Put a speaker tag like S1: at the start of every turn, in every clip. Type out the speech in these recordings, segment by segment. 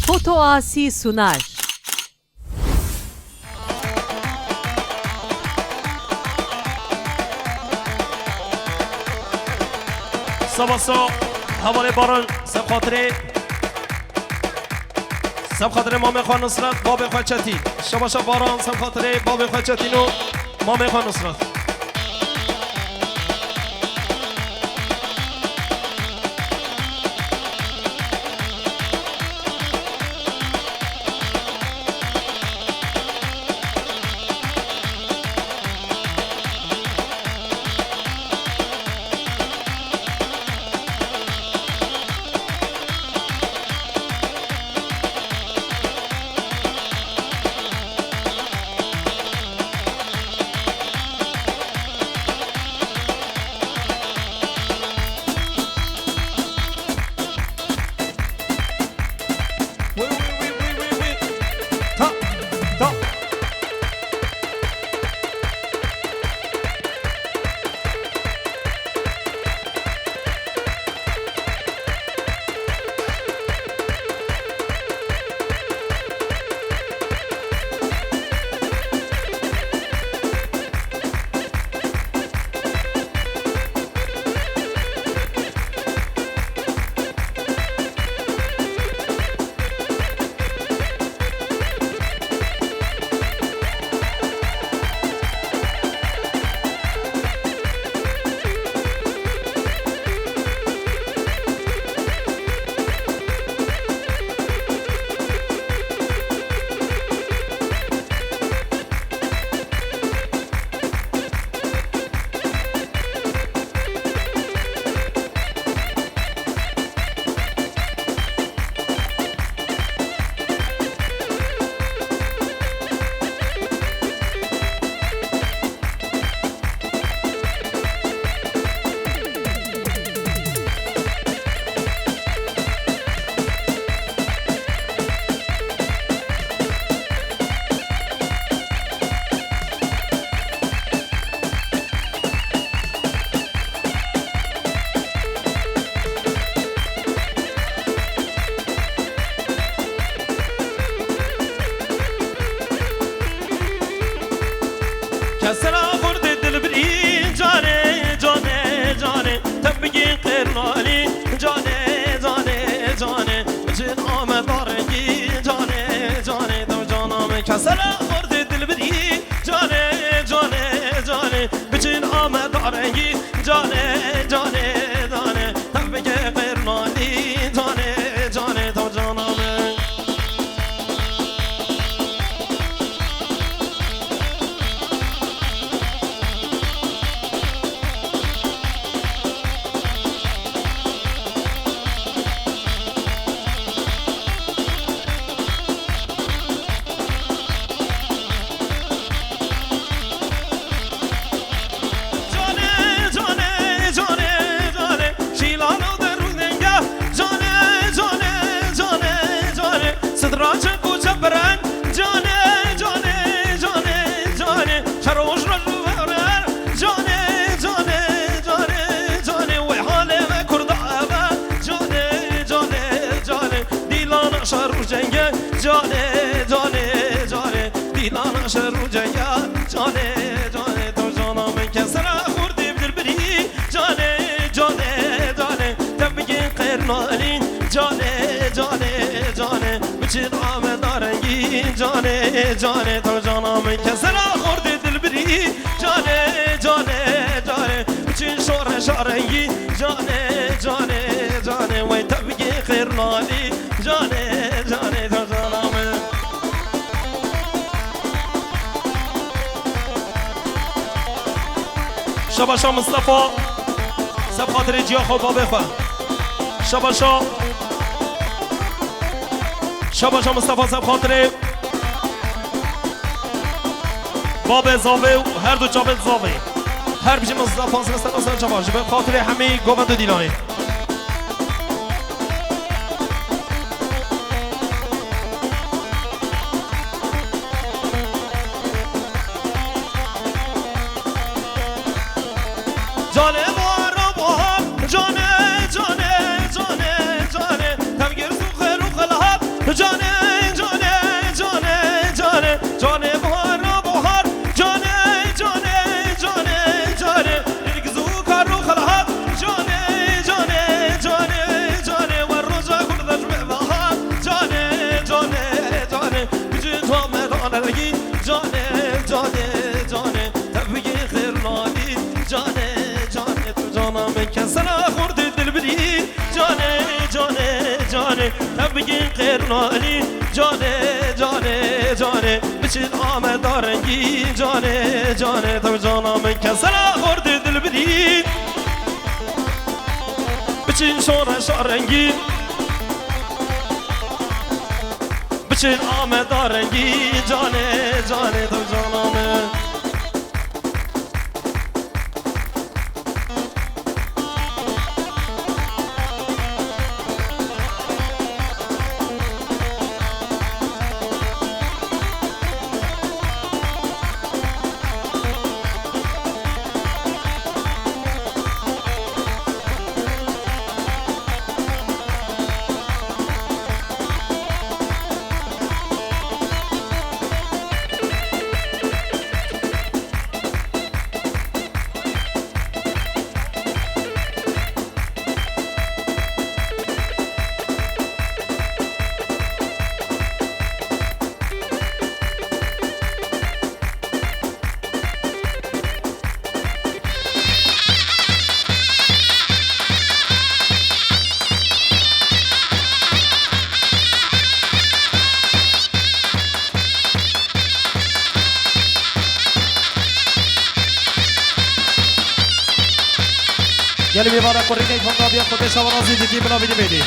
S1: Foto Asi sunar.
S2: سباسا حواله باران سب خاطره مام خان نصرت باب خواچتی شباشا باران سب خاطره باب خواچتی نو مام خان نصرت کسرا خورد دل بری جانه جانه جانه تبگی قرنالی جانه جانه جانه بچین آمد دارنگی جانه جانه دو جانم کسرا خورد دل بری جانه جانه جانه بچین آمد دارنگی جانه جانه جانه تبگی قرنالی جانه جانه دو جانم جانه جانه جانه دیلان شروع جنگا جانه جانه تو جانا من کسرا خوردی بدر بری جانه جانه جانه تبگی قرنالی جانه جانه جانه بچین آمد دارنگی جانه جانه تو جانا من کسرا خوردی دل بری جانه جانه جانه بچین شور شارنگی جانه جانه جانه وی تبگی قرنالی جانه جانه تو جانا من شباشا مصطفى سب خاطر جیا خوب بابا شباشا مصطفى سب خاطر باب زاوه و هر دو جابل زاوه هر بیجی مصطفى سنستان شباشا به خاطر همه گوبند و دیلانی جانه بارا بار جانه جانه جانه جانه تمگیر سوخه رو خلاب جانه جانه تبگین خیر نالی جانه جانه جانه بچین آمد دارنگی جانه جانه تو جانم کسلا خورد دل بدی بچین شور شارنگی بچین آمد دارنگی جانه جانه تو جانم
S1: یعنی میواره کوری که خدا بیا خودش آوازی دیدی بلا بیدی بیدی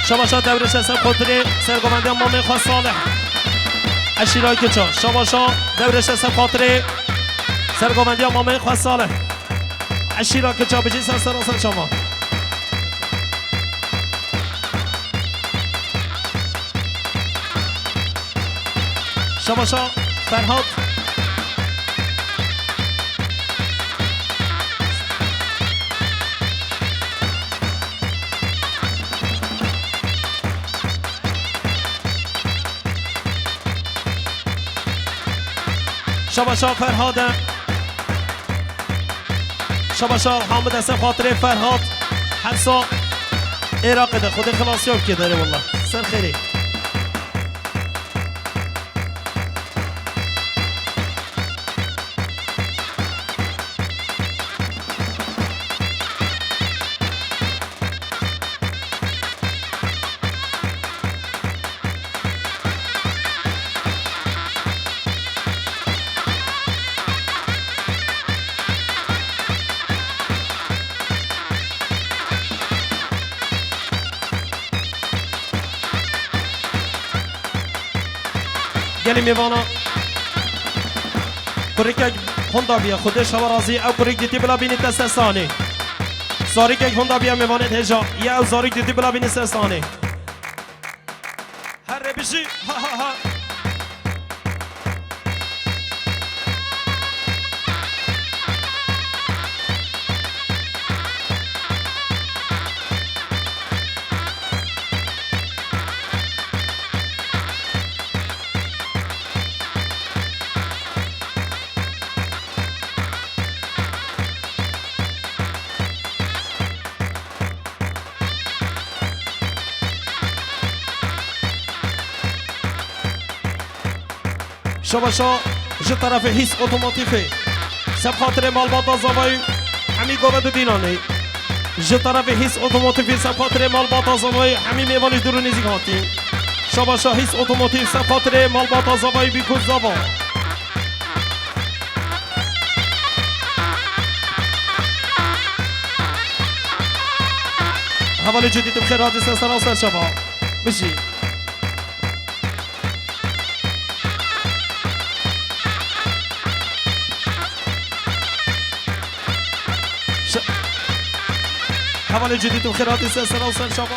S1: شباشا دورش اسم خاطره سرگومندی امام خواست صالح اشیرای کچا شباشا دورش اسم خاطره سرگومندی امام خواست صالح اشیرای کچا بجی سر سر شما شباشا فرهاد شباشا فرهاد شباشا حامد اسم خاطره فرهاد حسا عراق ده خود خلاصیاب که داره والله سر خیری گلی میوانا کوریک هوندا بیا خودش هوا راضی او کوریک دیتی بلا بینی تستستانی زاریک هوندا بیا میوانه هجا یا او زاریک دیتی بلا بینی تستستانی هر بشی ها ها ها شباشا جه طرف حیث اتوماتیفه سب خاطر مالبات زبای همی گوه دو دینانه جه طرف هیس اتوماتیک سفاتر مال باتازوی همین میوانش درو نزیک هاتی شباشا هیس اتوماتیک سفاتر مال باتازوی بیکوز زبا حوالی جدید بخیر حادثه سراسر شبا بشی حوالی جدید بخیر حادثه سراسر شبا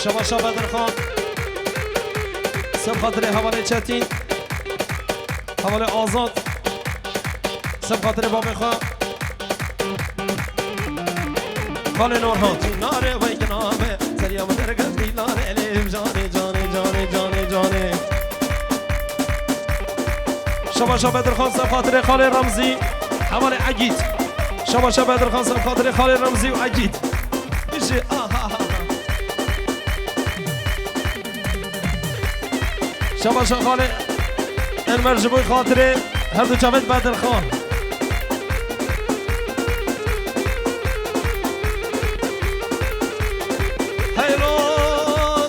S1: شباشا بدر خان سب خاطر حواله چتین حواله آزاد سب خاطر بابی خان خاله نورهان ناره وی جنابه سریا مدرگز بیلاره الیم جانه جانه جانه جانه جانه شباشا بدر خان سب خاطر خاله رمزی حواله عگید شباشا بدر خان سب خاطر خاله رمزی و عگید میشه شباشا خاله المرجبوی خاطره هر دو جاوید بدر خان هیلو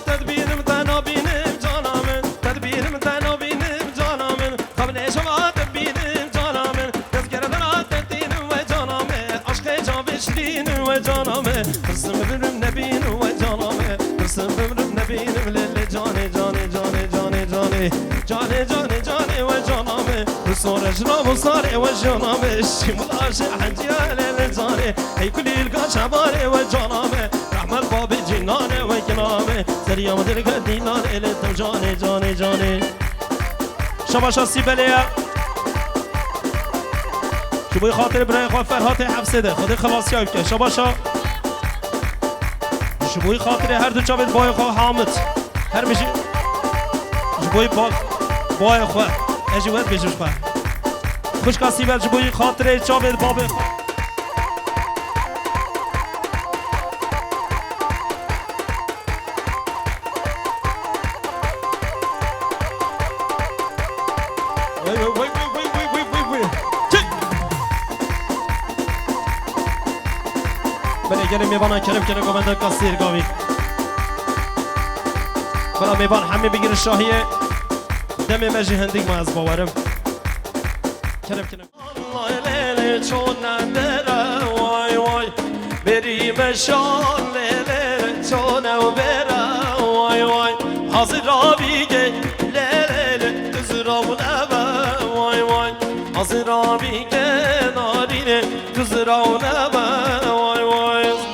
S1: تدبیرم تنها بینم جانامن تدبیرم تنها بینم جانامن قبل شما تدبیرم جانامن تذکر درات تدینم و جانامن عشق جا بشرینم و جانامن قسم برم نبینم و جانامن قسم برم نبینم لیل جانه جانه جانه جانه جانه جانه جانه جانه و جانامه
S2: وصور جناب وصاري وجناب الشملاش حجيال الزاني هي كل القاش عباري وجناب رحمة الباب جنان وجناب سريا مدرك دينار إلى جاني جاني جاني
S1: شباشا سيبليا شبوي خاطر براي خوا فرهات حفصده خدي خلاص ياك شباشا شبوي خاطر هر دو جابت باي خوا حامد هر مشي شبوي باي خوا اجوات بيجوش خوا خوش كاسي بل شبوي خاطر جابت بابي گله میبانن کرم کنه گوونده کاسیر گاوی بلا میبان همه بگیر شاهیه دم مجی هندیگ ما از باورم کرم کنه
S2: الله لیلی چون نداره وای وای بریم شان لیلی چون او بره وای وای حاضر را بیگه لیلی کزرا نبه وای وای حاضر را بیگه نارینه کزرا نبه وای وای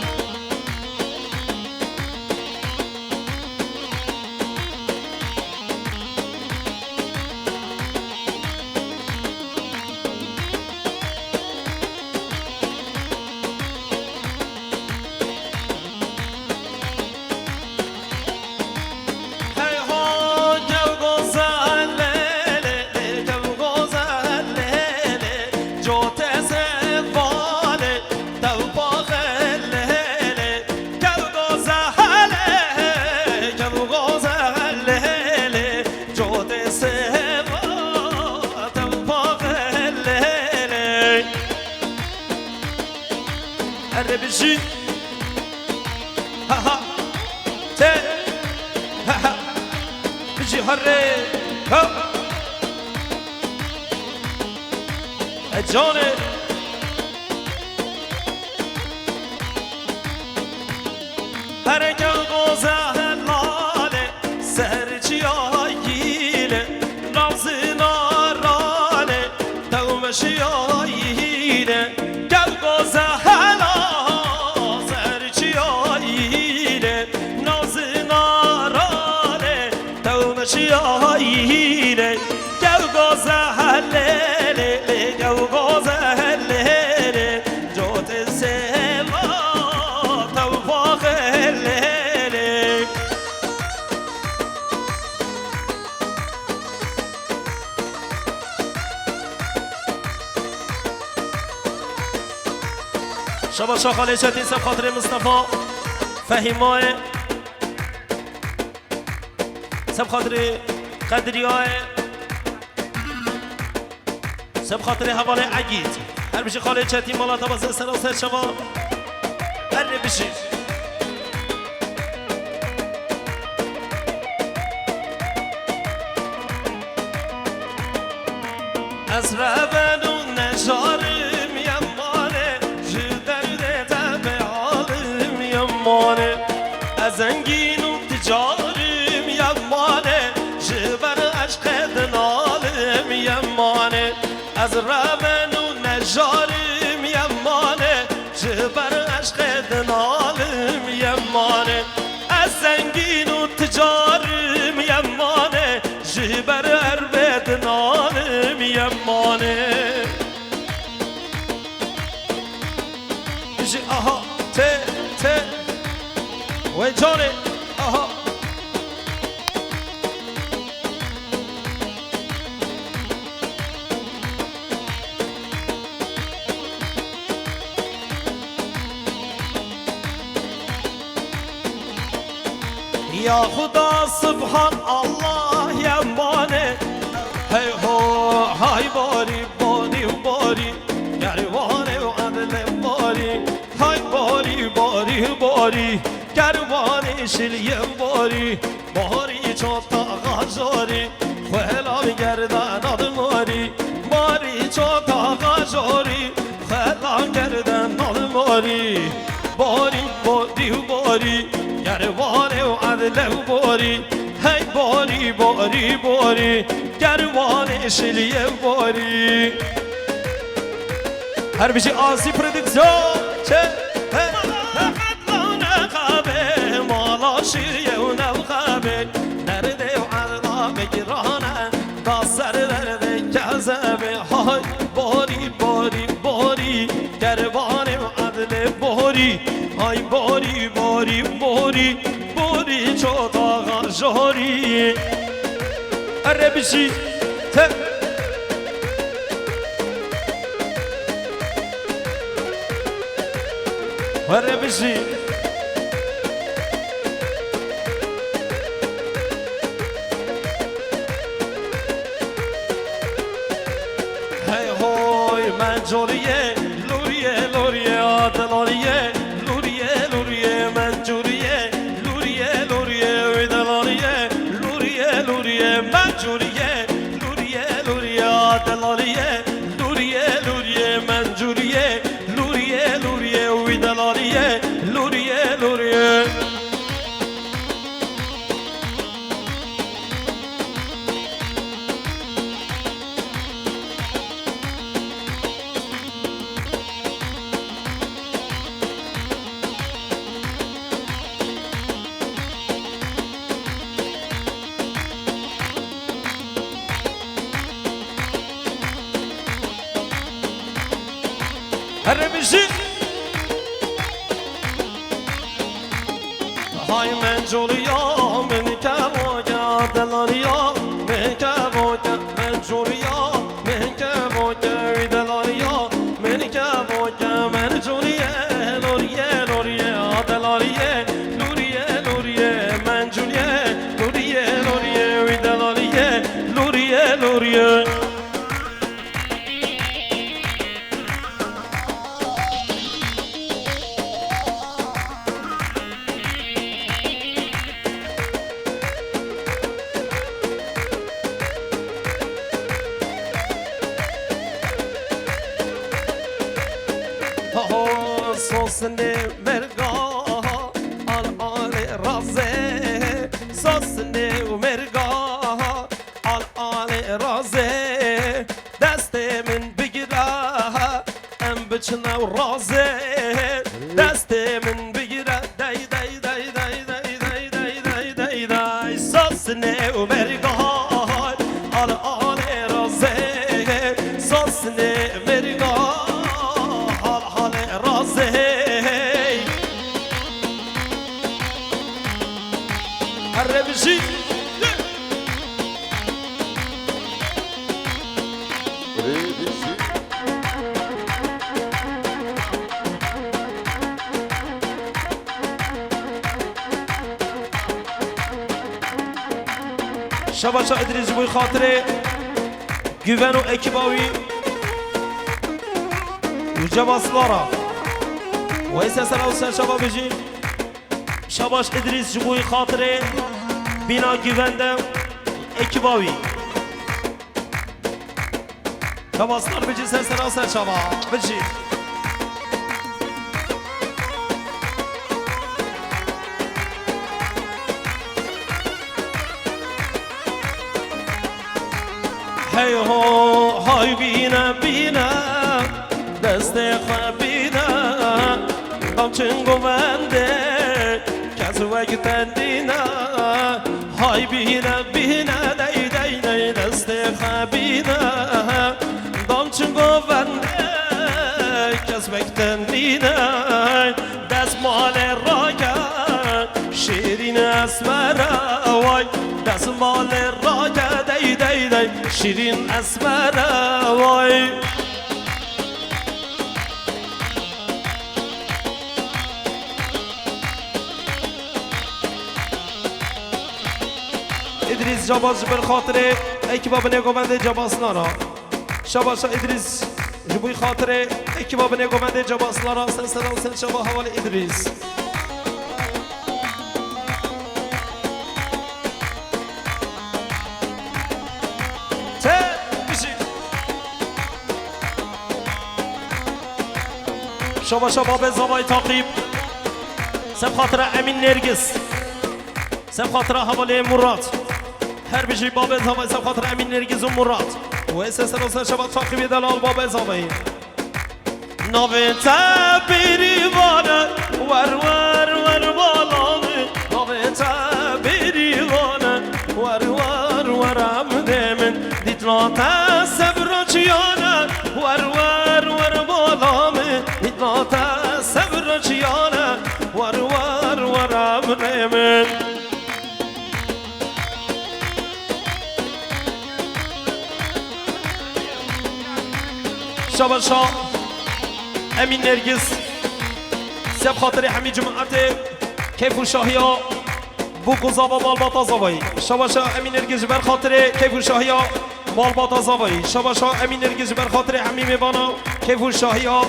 S2: بشي ها ها تي ها ها بشي هري ها جوني هرك الغوزة هلالي سهرتي عايلة رمزي ناراني تومشي عايلة كالغوزة شيايله جو غزهله جو غزهله جوت السما توفاق الليل
S1: شبا شاخاله شدین سب خاطر مصطفى فهیمای سب خاطر قدریای سب خاطر حواله عگید هر بشی خاله چتی مالا تبازه سراسر شما هر بشی
S2: از ربن و نشارم یمانه جدر تب عالم یمانه از انگین و تجارم یمانه جبر عشق دنالم یمانه از ربن و نشارم یمانه جبر عشق دنالم یمانه از انگین و تجارم یمانه جبر عرب دنالم یمانه بشی آها ته ته و جانه آها یا خدا سبحان الله یمانه هی هو های باری باری باری گروانه و عدل باری های باری باری باری گروانه شلیم باری باری چوتا غجاری خیلام گردن آدماری باری چوتا غجاری خیلام گردن آدماری باری باری باری گروانه و عدل باری هی باری باری باری گروان شلیه باری
S1: هر بشی آسی پردکسیون چه
S2: قدلانه خوابه مالا شیریه و نو خوابه درده و عرضا بگرانه تا سر درده کذبه های باری باری باری گروان عدل باری های باری باری باری باری چو داغا جاری
S1: هر بشی هر بشی
S2: هی هوی من جوریه لوریه لوریه آدلاریه لوریه لوریه من جوریه لوریه لوریه ویدلاریه لوریه لوریه من جوریه لوریه لوریه آدلاریه لوریه لوریه من جوریه لوریه لوریه ویدلاریه لوریه لوریه
S1: هر بشی
S2: های من جوریا من کبوگا دلاریا من کبوگا من جوریا من کبوگا دلاریا من کبوگا من جوریه لوریه لوریه دلاریه لوریه لوریه من جوریه لوریه لوریه دلاریه لوریه لوریه سوسنه مرگاه آل رازه سوسنه و مرگاه آل رازه دست من بگیره ام بچنه و رازه دست من بگیره دای دای دای دای دای دای دای دای دای دای سوسنه و مرگاه آل رازه سوسنه مرگاه
S1: هر بشی شباشا ادریس بوی خاطره güven و اکباوی و جباسلارا و ایسا سلام سن شبا بجی شباش ادریس جبوی خاطره بینا güvende اکباوی جباسلار بجی سن سلام سن شبا بجی
S2: هی هو های بینه بینه دست خبینه دام چنگو ونده کس وقت دینه های بینه بینه دی دی دی دست خبینه دام چنگو ونده کس وقت دینه دست مال راگه شیرین اسمره وای دست مال راگه دی دی دی شیرین اسمره وای
S1: ادریس جباس بر خاطر اکباب نگومنده جباسلارا شباشا ادریس جبوی خاطر اکباب نگومنده جباسلارا سن سلام سن شبا حوال ادریس شباشا باب زمای تاقیب سب خاطر امین نرگس سب خاطر حواله مراد هر بجی باب ازامه سب خاطر امین نرگز و مراد و اساس روز شبات فاقی دلال باب ازامه نوه تبریوانه ور ور ور بالامه نوه تبریوانه ور ور ورم دمن دیتنا تصبرچیانه ور ور ور بالامه دیتنا تصبرچیانه ور ور ورم دمن شاباشا امین نرگس سب خاطر همین جماعت کیف و شاهی ها بوگوزا و مالباتا زاوایی شاباشا امین نرگس بر خاطر کیف و شاهی ها مالباتا زاوایی شاباشا امین نرگس بر خاطر همین میبانا کیف و شاهی ها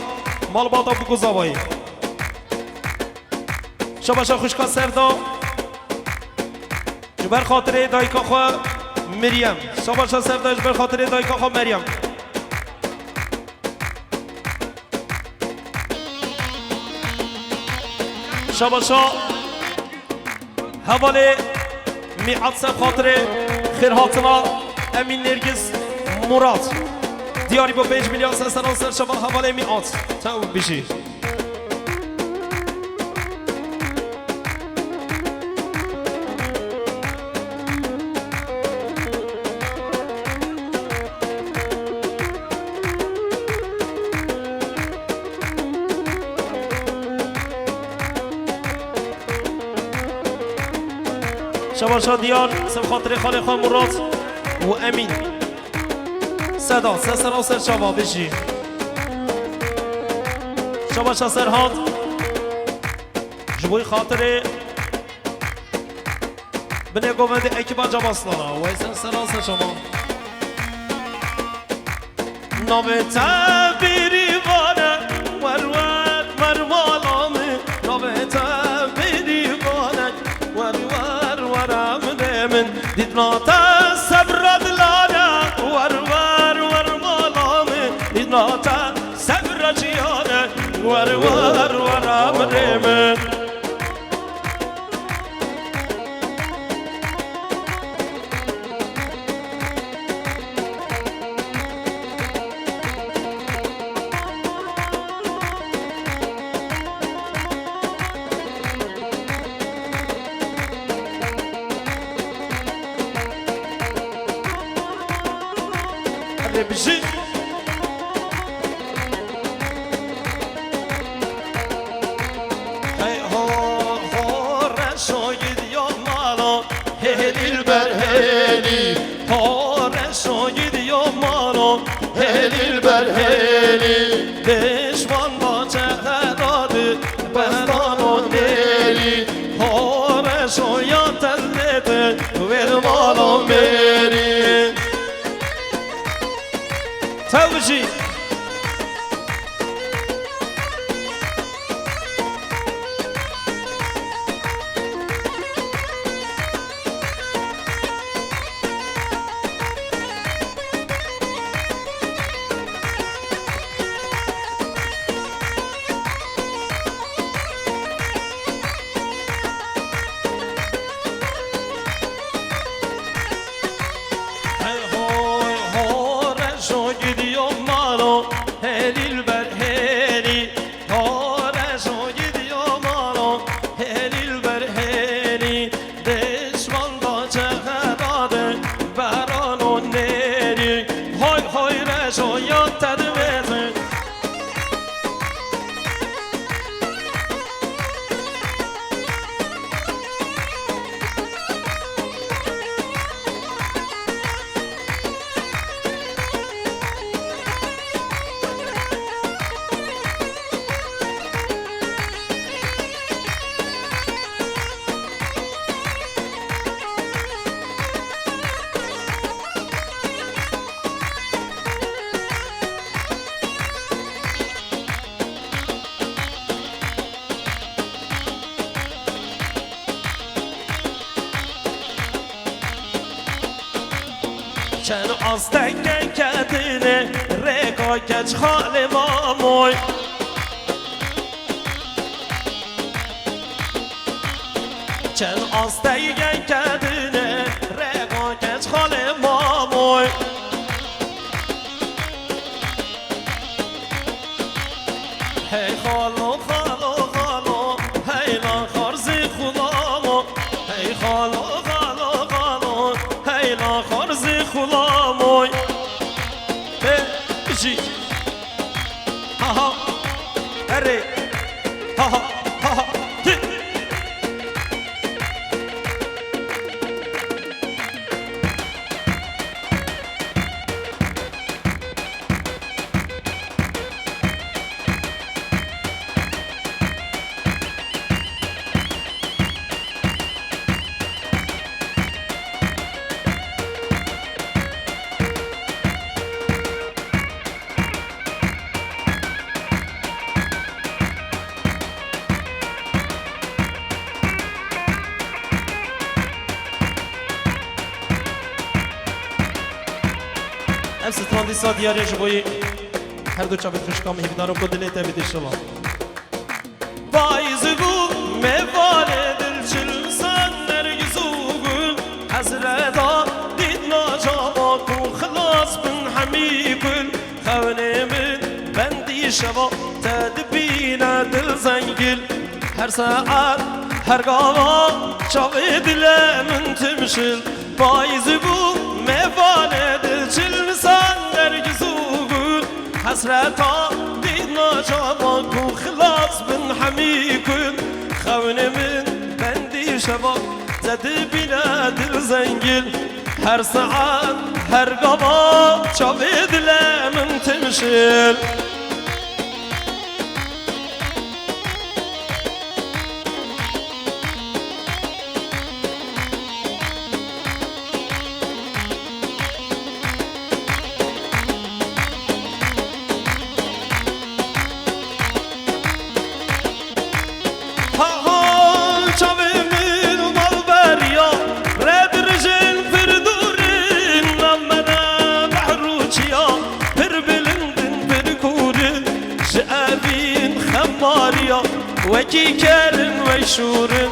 S1: مالباتا بوگوزاوایی شاباشا خوشکا سردا بر خاطر دایکا خواه مریم شاباشا سرداش بر خاطر دایکا خواه مریم شاباشا حواله میعاد سب خاطر خیرهاتنا امین نرگس مراد دیاری با 5 میلیون سر سر شما حواله میعاد تا بشی شباشا دیار سب خاطر خاله خان مراد و امین صدا سر سر شبا بشی شباشا سرهاد جبوی خاطر بنه گومند اکیبان جباسلانا و ایسن سر شما نام تبیری وانه ور ور ور والامه نام تبیری وانه ور ور ورم دمن دیدنا تا صبر دلانه ور ور ور والامه دیدنا تا صبر جیانه ور ور ورم دمن بشي هي هو رشايد يا مالا هلي البرهلي هو رشايد يا مالا هلي البرهلي دشمن با چهراد بستان و نیلی هو رشايد تلت ویر مالا میری توجي چن آستک کدنه رکا کچ خال ماموی چن آستک
S2: خالو خالو خالو هیلا خارزی خلامو هی خالو خالو خالو هیلا خارزی خلامو بجی ها ها اره ها ها ها ها ام ستراندی سا دیاری جبوی هر دو چابت خشکام هیدارم کو دلیت بیت شما بایز بو مفال دل چل سن نرگزو گل حسرتا دید ناجابا کو خلاص بن حمی کل خونه من بندی شبا تدبین دل زنگل هر ساعت هر گاوا چاوی دل من تمشل بایز بو مفال دل چل سن نرگزو گل حسرتا دید ناجابا کو خلاص بن حمی کل خونه من بندی شبا زده بینا دل زنگل هر ساعت هر گاوا چاوی دل من تمشل وكي كارن ويشورن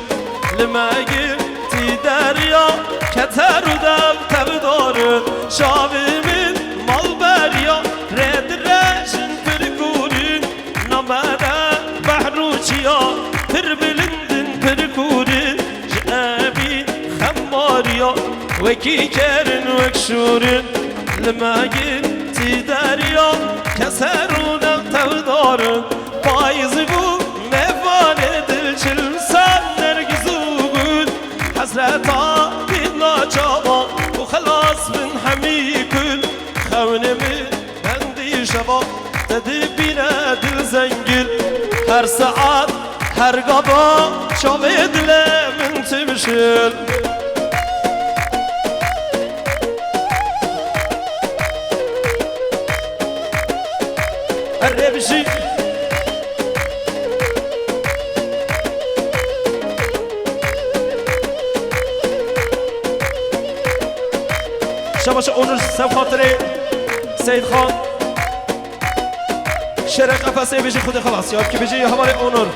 S2: لما قلتي داريا كتر ودم تبدارن شابي من مالباريا ريد راشن فركورن نمانا بحروشيا تربلندن فركورن جابي خماريا وكي كارن ويشورن لما قلتي داريا كتر ودم تبدارن بايز بو حسرتا بدنا جابا وخلاص من حمي كل خونه من بندي شبا تدبينا دل زنجل هر ساعات هر قبا شوي دل من تمشل الربشي شباش اونر سب خاطر سید خان شعر قفسه بيجي خود خلاص یاد که بيجي حوالي اونر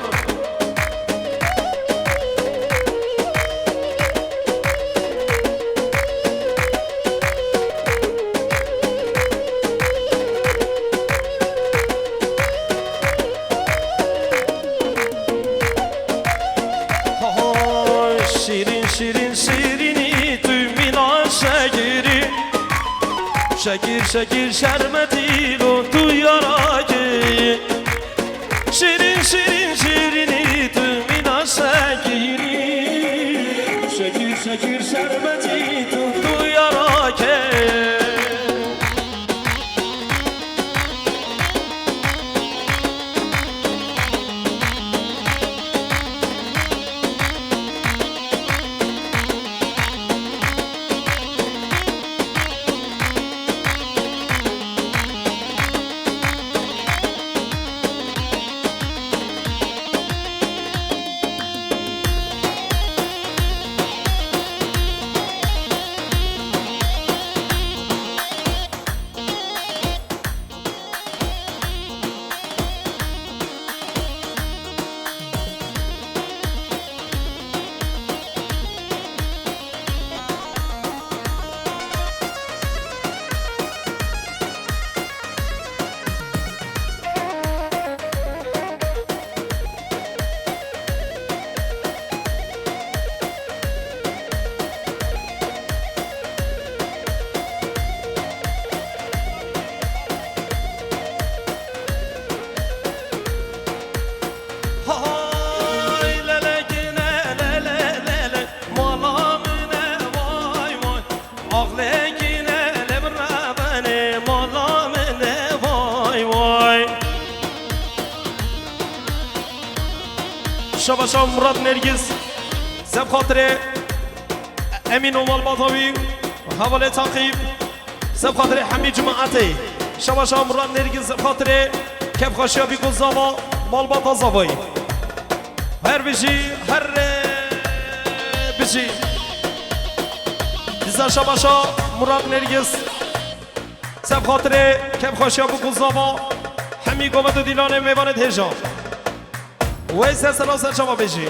S2: شیرین شیرین شیرینی تو مینا شگیری شکیر شکیر شرمتی رو تو یاراگی شیرین شیرین شیرینی تو مینا شگیری شکیر شکیر شرمتی تو یاراگی
S1: شباشا مراد نرگس سب خاطر امین و والباطاوی حواله تعقیب سب خاطر حمید جماعتی شباشا مراد نرگس سب خاطر کف خاشیابی گزاوا مالباطا زاوایی هر بشی هر بشی دیزا شباشا مراد نرگس سب خاطر کف خاشیابی گزاوا همی گومد و دیلان میوان تیجا ویسه سلاسه شما بشی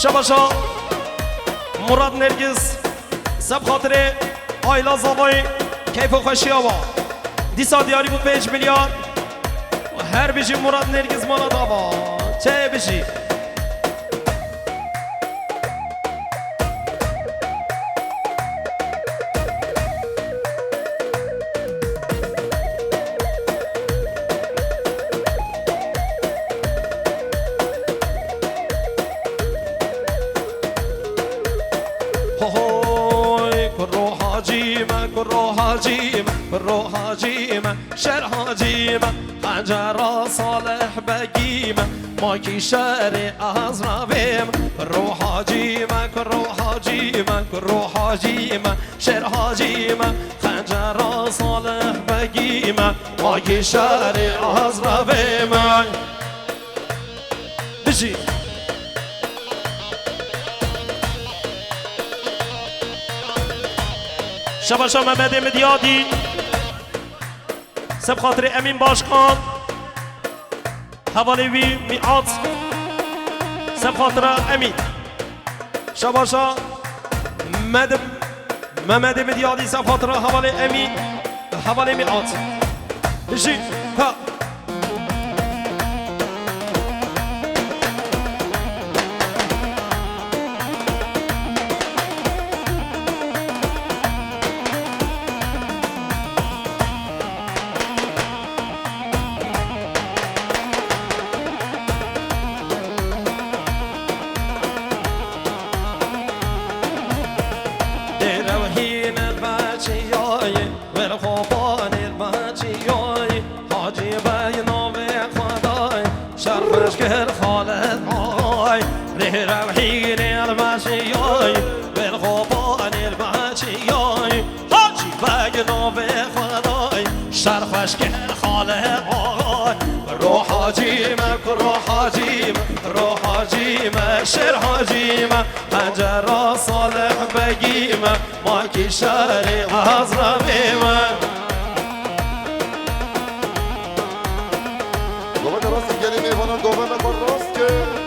S1: شباشا مراد نرگس سب خاطر آیلا زاوای کیف و خوشی آوا دیسا دیاری بود 5 میلیارد و هر بشی مراد نرگس مالا داوا چه بشی رو حاجیمه شر حاجیمه حجر صالح بگیمه ما کی شر از رویم رو حاجیمه رو حاجیمه شر حاجیمه حجر صالح بگیمه ما کی شر از رویم بشی شباشا محمد مدیادی سب خاطر امین باشخان حوالی وی میعاد سب خاطر امین شباشا محمد مدیادی سب خاطر حوالی امین حوالی میعاد بشی ها شرخش که خاله آی رو حاجیمه رو حاجیمه شر حاجیمه حجر صالح بگیمه ما کی شر از رویمه
S3: گوه راست گلی میوانم گوه نکن راست که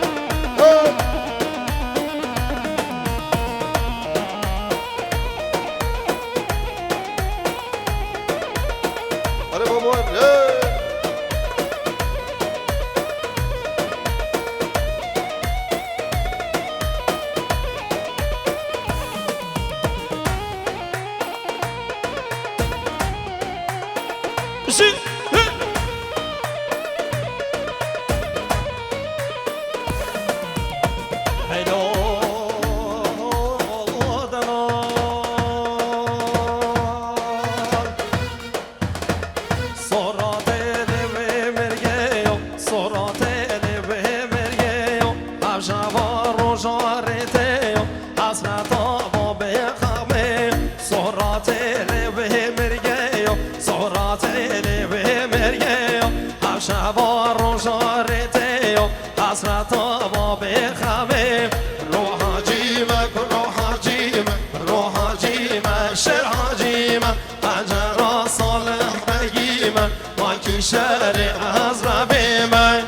S2: شر از رب من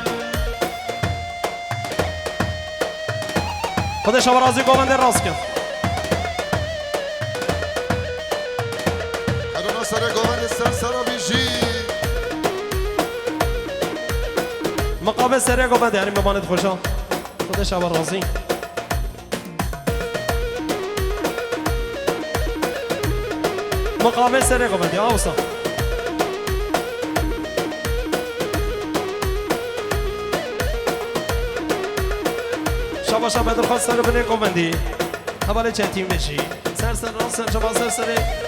S1: خودش شما راضی گوونده راست کن
S3: سر گوهن سر بیشی
S1: مقابل سریع گفت یعنی مباند خوشا خود شب راضی مقابل سریع گفت یا اوسا شبا شب درخواست سر بنی گفندی حواله چه تیم بشی سر راست سر شبا سر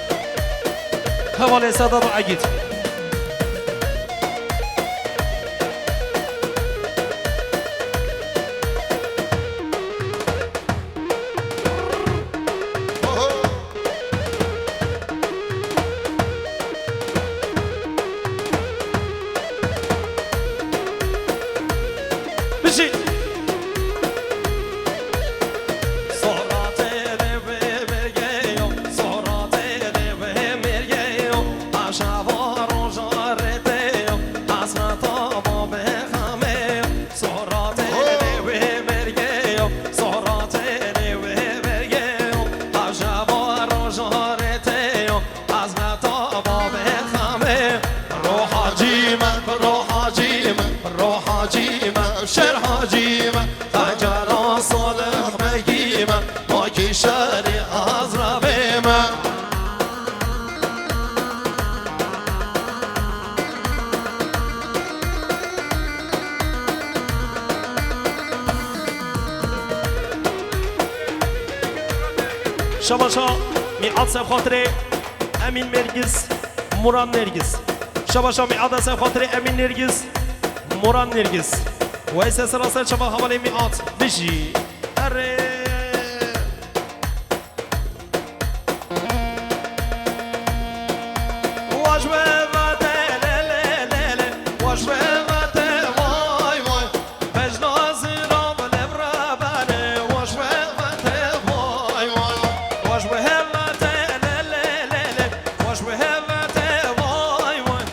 S1: حواله صدا رو عگید بشی شباشا میعاد سب خاطر امین نرگس مران نرگس شباشا میعاد سب خاطر امین نرگس مران نرگس و ایسا سراسر شبا حوالی میعاد بشی اره واجبه وده للللل واجبه وده وای وای بجناز رام لبرابانه واجبه وده وای وای واجبه وده للللل واجبه وده وای وای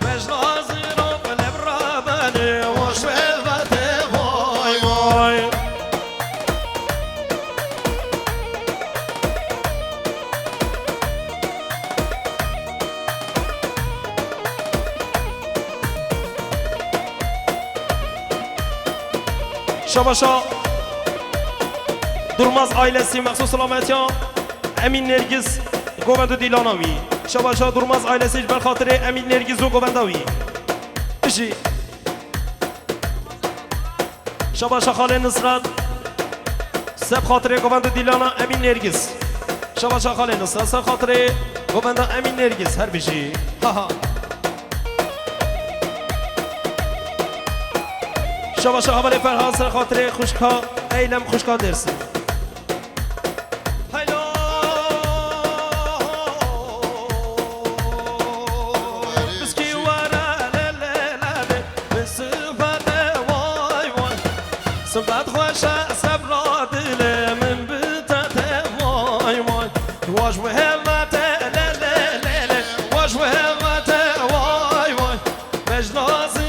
S1: بجناز رام لبرابانه واجبه وده وای وای شباشا درماز ailesi مخصوص سلامتیان امین نرگس گوبند دیلاناوی شباشا درماز ailesi بر خاطر امین نرگس و گوبنداوی بشی شباشا خاله نصرت سب خاطر گوبند دیلانا امین نرگس شباشا خاله نصرت سب خاطر گوبند امین نرگس هر بشی ها ها شباشا حوالی فرهاد سر خاطر خوشکا ایلم خوشکا درسی بسکی ورا لللل بسفت وای وای سبت خوشا سبرا دل من بتت وای وای واش مهمت لللل واش مهمت وای وای مجناز